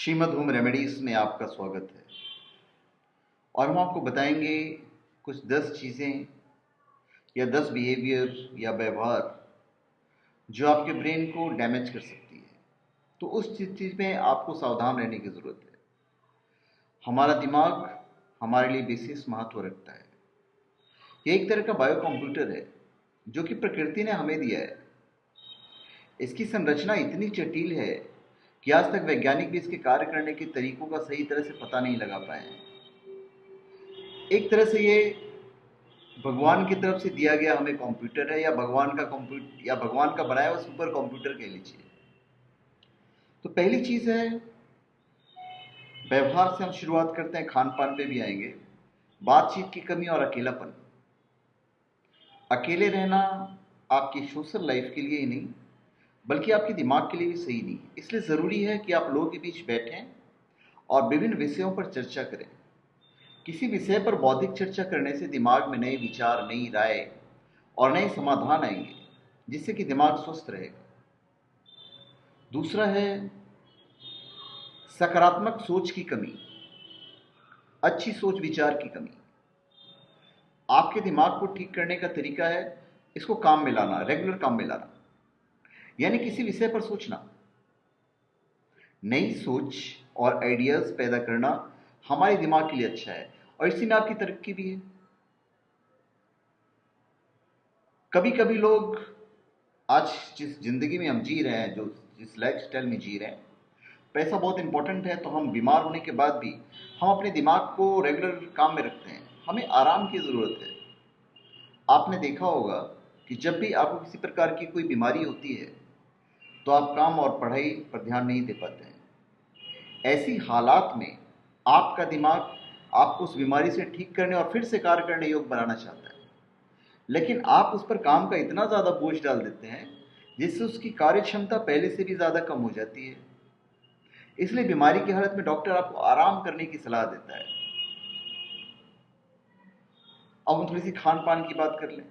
Shrimad home remedies में आपका स्वागत है। और हम आपको बताएंगे कुछ 10 चीज़ें या 10 बिहेवियर या व्यवहार जो आपके ब्रेन को डैमेज कर सकती है। तो उस चीज़ में आपको सावधान रहने की ज़रूरत है। हमारा दिमाग हमारे लिए विशेष महत्व रखता है। ये एक तरह का बायो कंप्यूटर है जो कि प्रकृति ने हमें दिया है। इसकी संरचना इतनी जटिल है कि आज तक वैज्ञानिक भी इसके कार्य करने के तरीकों का सही तरह से पता नहीं लगा पाए हैं। एक तरह से ये भगवान की तरफ से दिया गया हमें कंप्यूटर है, या भगवान का बनाया हुआ सुपर कंप्यूटर कह लीजिए। तो पहली चीज है, व्यवहार से हम शुरुआत करते हैं, खान पान पे भी आएंगे। बातचीत की कमी और अकेलापन। अकेले रहना आपकी सोशल लाइफ के लिए ही नहीं बल्कि आपके दिमाग के लिए भी सही नहीं। इसलिए ज़रूरी है कि आप लोगों के बीच बैठें और विभिन्न विषयों पर चर्चा करें। किसी विषय पर बौद्धिक चर्चा करने से दिमाग में नए विचार, नई राय और नए समाधान आएंगे, जिससे कि दिमाग स्वस्थ रहेगा। दूसरा है सकारात्मक सोच की कमी, अच्छी सोच विचार की कमी। आपके दिमाग को ठीक करने का तरीका है इसको काम में लाना, रेगुलर काम में लाना, यानी किसी विषय पर सोचना, नई सोच और आइडियाज पैदा करना हमारे दिमाग के लिए अच्छा है और इसी में आपकी तरक्की भी है। कभी कभी लोग आज जिस जिंदगी में हम जी रहे हैं, जो जिस लाइफ स्टाइल में जी रहे हैं, पैसा बहुत इंपॉर्टेंट है, तो हम बीमार होने के बाद भी हम अपने दिमाग को रेगुलर काम में रखते हैं। हमें आराम की ज़रूरत है। आपने देखा होगा कि जब भी आपको किसी प्रकार की कोई बीमारी होती है तो आप काम और पढ़ाई पर ध्यान नहीं दे पाते हैं। ऐसी हालात में आपका दिमाग आपको उस बीमारी से ठीक करने और फिर से कार्य करने योग्य बनाना चाहता है, लेकिन आप उस पर काम का इतना ज़्यादा बोझ डाल देते हैं जिससे उसकी कार्य क्षमता पहले से भी ज़्यादा कम हो जाती है। इसलिए बीमारी की हालत में डॉक्टर आपको आराम करने की सलाह देता है। अब हम थोड़ी सी खान पान की बात कर लें।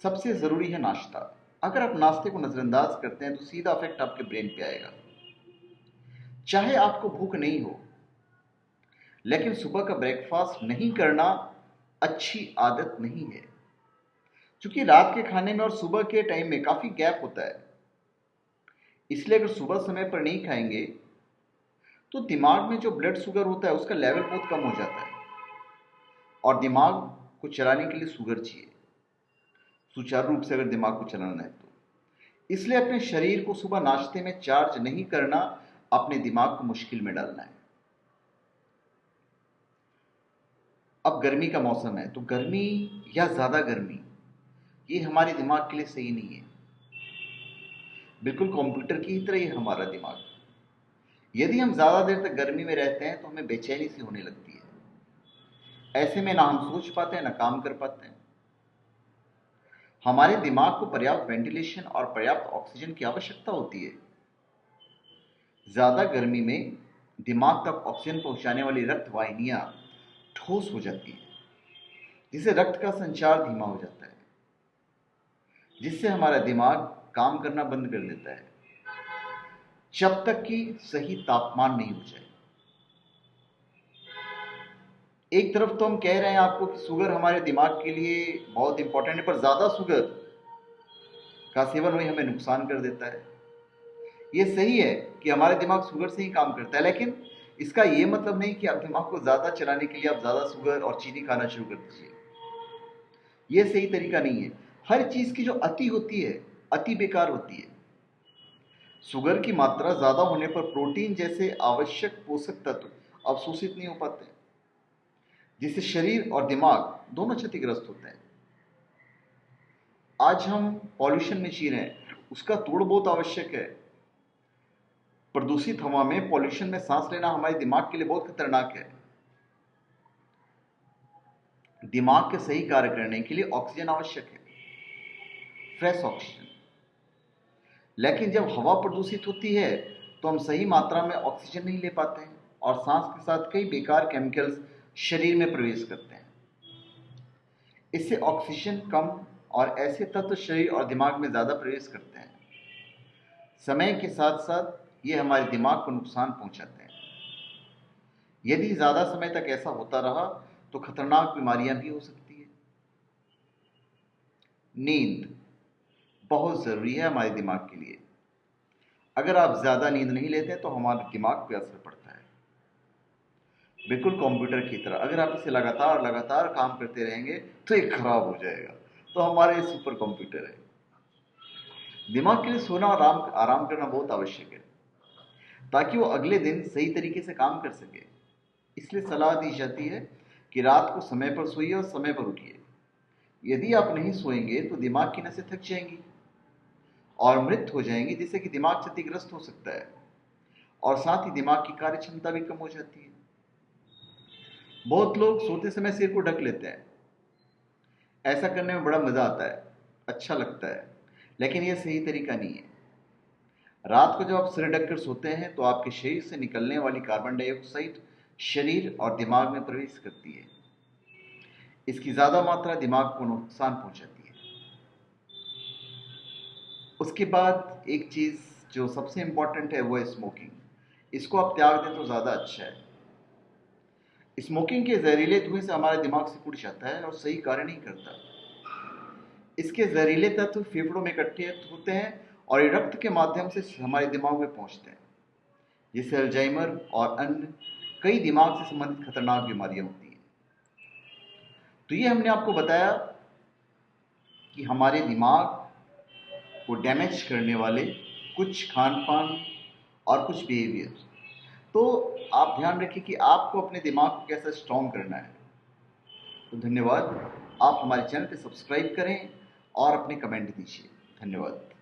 सबसे ज़रूरी है नाश्ता। अगर आप नाश्ते को नज़रअंदाज करते हैं तो सीधा इफेक्ट आपके ब्रेन पे आएगा। चाहे आपको भूख नहीं हो, लेकिन सुबह का ब्रेकफास्ट नहीं करना अच्छी आदत नहीं है, क्योंकि रात के खाने में और सुबह के टाइम में काफ़ी गैप होता है। इसलिए अगर सुबह समय पर नहीं खाएंगे तो दिमाग में जो ब्लड शुगर होता है उसका लेवल बहुत कम हो जाता है, और दिमाग को चलाने के लिए शुगर चाहिए, सुचारू रूप से अगर दिमाग को चलाना है तो। इसलिए अपने शरीर को सुबह नाश्ते में चार्ज नहीं करना, अपने दिमाग को मुश्किल में डालना है। अब गर्मी का मौसम है, तो गर्मी या ज़्यादा गर्मी ये हमारे दिमाग के लिए सही नहीं है। बिल्कुल कंप्यूटर की ही तरह ही हमारा दिमाग। यदि हम ज़्यादा देर तक गर्मी में रहते हैं तो हमें बेचैनी सी होने लगती है। ऐसे में ना हम सोच पाते हैं ना काम कर पाते हैं। हमारे दिमाग को पर्याप्त वेंटिलेशन और पर्याप्त ऑक्सीजन की आवश्यकता होती है। ज़्यादा गर्मी में दिमाग तक ऑक्सीजन पहुंचाने वाली रक्त वाहिनियां ठोस हो जाती है, जिससे रक्त का संचार धीमा हो जाता है, जिससे हमारा दिमाग काम करना बंद कर देता है जब तक कि सही तापमान नहीं हो जाए। एक तरफ तो हम कह रहे हैं आपको कि शुगर हमारे दिमाग के लिए बहुत इंपॉर्टेंट है, पर ज़्यादा शुगर का सेवन वही हमें नुकसान कर देता है। ये सही है कि हमारे दिमाग शुगर से ही काम करता है, लेकिन इसका ये मतलब नहीं कि आप दिमाग को ज़्यादा चलाने के लिए आप ज़्यादा शुगर और चीनी खाना शुरू कर दीजिए। ये सही तरीका नहीं है। हर चीज़ की जो अति होती है, अति बेकार होती है। शुगर की मात्रा ज़्यादा होने पर प्रोटीन जैसे आवश्यक पोषक तत्व अवशोषित नहीं हो पाते, जिससे शरीर और दिमाग दोनों क्षतिग्रस्त होते हैं। आज हम पॉल्यूशन में जी रहे हैं, उसका तोड़ बहुत आवश्यक है। प्रदूषित हवा में, पॉल्यूशन में सांस लेना हमारे दिमाग के लिए बहुत खतरनाक है। दिमाग के सही कार्य करने के लिए ऑक्सीजन आवश्यक है, फ्रेश ऑक्सीजन। लेकिन जब हवा प्रदूषित होती है तो हम सही मात्रा में ऑक्सीजन नहीं ले पाते हैं और सांस के साथ कई बेकार केमिकल्स शरीर में प्रवेश करते हैं। इससे ऑक्सीजन कम और ऐसे तत्व शरीर और दिमाग में ज़्यादा प्रवेश करते हैं। समय के साथ साथ ये हमारे दिमाग को नुकसान पहुंचाते हैं। यदि ज़्यादा समय तक ऐसा होता रहा तो खतरनाक बीमारियां भी हो सकती है। नींद बहुत ज़रूरी है हमारे दिमाग के लिए। अगर आप ज़्यादा नींद नहीं लेते तो हमारे दिमाग पे असर पड़ता है, बिल्कुल कंप्यूटर की तरह। अगर आप इसे लगातार लगातार काम करते रहेंगे तो ये खराब हो जाएगा। तो हमारे सुपर कंप्यूटर है। दिमाग के लिए सोना और आराम आराम करना बहुत आवश्यक है ताकि वो अगले दिन सही तरीके से काम कर सके। इसलिए सलाह दी जाती है कि रात को समय पर सोइए और समय पर उठिए। यदि आप नहीं सोएंगे तो दिमाग की नसें थक जाएंगी और मृत हो जाएंगी, जिससे कि दिमाग क्षतिग्रस्त हो सकता है और साथ ही दिमाग की कार्य क्षमता भी कम हो जाती है। बहुत लोग सोते समय सिर को ढक लेते हैं। ऐसा करने में बड़ा मजा आता है, अच्छा लगता है, लेकिन यह सही तरीका नहीं है। रात को जब आप सिर ढककर सोते हैं तो आपके शरीर से निकलने वाली कार्बन डाइऑक्साइड शरीर और दिमाग में प्रवेश करती है। इसकी ज्यादा मात्रा दिमाग को नुकसान पहुंचाती है। उसके बाद एक चीज जो सबसे इंपॉर्टेंट है वो है स्मोकिंग। इसको आप त्याग दें तो ज्यादा अच्छा है। स्मोकिंग के जहरीले धुएं से हमारे दिमाग से उड़ जाता है और सही कार्य नहीं करता। इसके जहरीले तत्व फेफड़ों में इकट्ठे होते हैं और ये रक्त के माध्यम से हमारे दिमाग में पहुंचते हैं, जिससे अल्जाइमर और अन्य कई दिमाग से संबंधित खतरनाक बीमारियां होती हैं। तो ये हमने आपको बताया कि हमारे दिमाग को डैमेज करने वाले कुछ खान पान और कुछ बिहेवियर। तो आप ध्यान रखिए कि आपको अपने दिमाग को कैसे स्ट्रॉन्ग करना है। तो धन्यवाद। आप हमारे चैनल पे सब्सक्राइब करें और अपने कमेंट दीजिए। धन्यवाद।